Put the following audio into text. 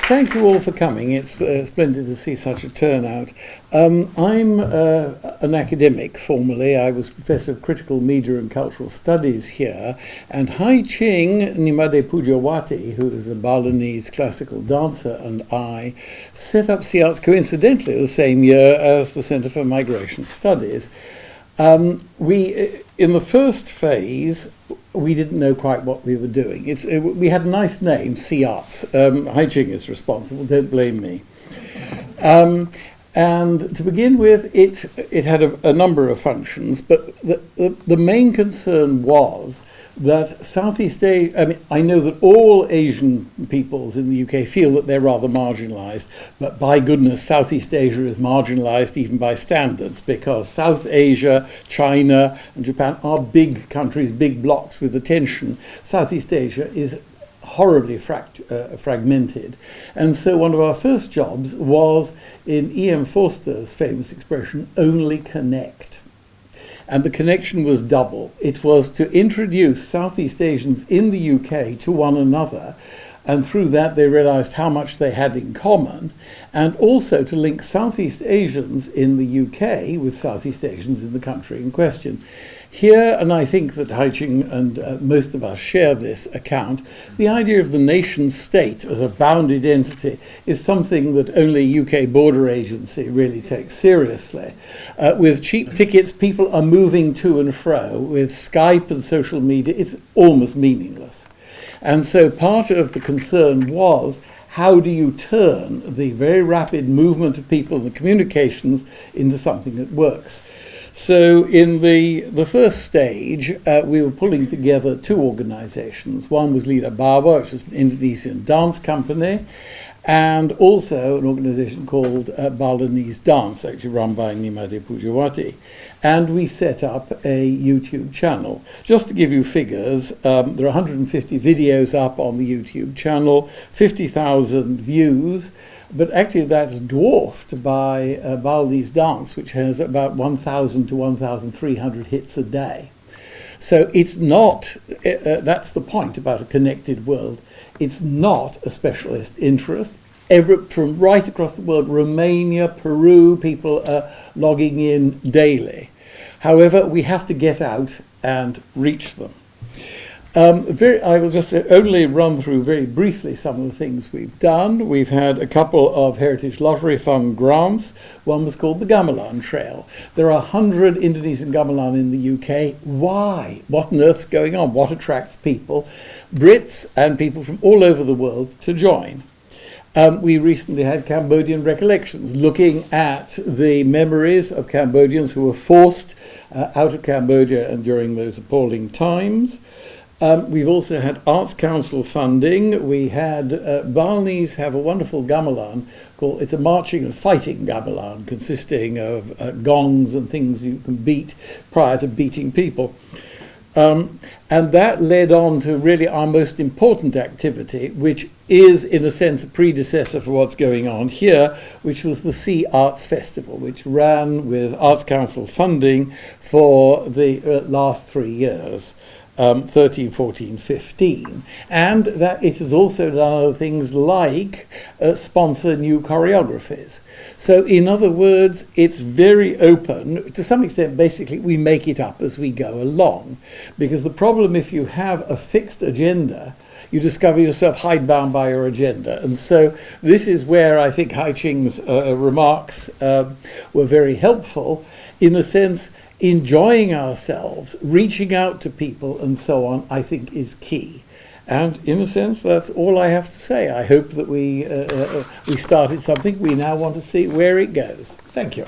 thank you all for coming. It's splendid to see such a turnout. I'm an academic formerly. I was Professor of Critical Media and Cultural Studies here, and Hai Ching Nimade Pujawati, who is a Balinese classical dancer, and I set up Sea Arts coincidentally the same year as the Centre for Migration Studies. In the first phase, we didn't know quite what we were doing. We had a nice name, Sea Arts. Hai Ching is responsible, don't blame me. And to begin with, it had a number of functions, but the main concern was that Southeast Asia, I know that all Asian peoples in the UK feel that they're rather marginalised, but by goodness, Southeast Asia is marginalised even by standards, because South Asia, China and Japan are big countries, big blocks with attention. Southeast Asia is horribly fragmented. And so one of our first jobs was, in E.M. Forster's famous expression, only connect. And the connection was double. It was to introduce Southeast Asians in the UK to one another, and through that they realised how much they had in common, and also to link Southeast Asians in the UK with Southeast Asians in the country in question. Here, and I think that Hai Ching and most of us share this account, the idea of the nation state as a bounded entity is something that only UK border agency really takes seriously. With cheap tickets, people are moving to and fro. With Skype and social media, it's almost meaningless. And so part of the concern was, how do you turn the very rapid movement of people and the communications into something that works? So in the first stage, we were pulling together two organizations. One was Lida Bawa, which is an Indonesian dance company, and also an organization called Balinese Dance, actually run by Nimade Pujawati. And we set up a YouTube channel. Just to give you figures, there are 150 videos up on the YouTube channel, 50,000 views, but actually that's dwarfed by Balinese Dance, which has about 1,000 to 1,300 hits a day. So it's not, that's the point about a connected world, it's not a specialist interest. From right across the world, Romania, Peru, people are logging in daily. However, we have to get out and reach them. I will just only run through very briefly some of the things we've done. We've had a couple of Heritage Lottery Fund grants. One was called the Gamelan Trail. There are 100 Indonesian gamelan in the UK. Why? What on earth's going on? What attracts people, Brits and people from all over the world, to join? We recently had Cambodian Recollections, looking at the memories of Cambodians who were forced out of Cambodia and during those appalling times. We've also had Arts Council funding. We had Balinese have a wonderful gamelan called, it's a marching and fighting gamelan consisting of gongs and things you can beat prior to beating people. And that led on to really our most important activity, which is in a sense a predecessor for what's going on here, which was the Sea Arts Festival, which ran with Arts Council funding for the last 3 years. 13, 14, 15, and that it has also done other things like sponsor new choreographies. So in other words, it's very open. To some extent, basically, we make it up as we go along, because the problem if you have a fixed agenda, you discover yourself hidebound by your agenda. And so this is where I think Hai Ching's remarks were very helpful, in a sense. Enjoying ourselves, reaching out to people and so on, I think is key. And in a sense, that's all I have to say. I hope that we started something. We now want to see where it goes. Thank you.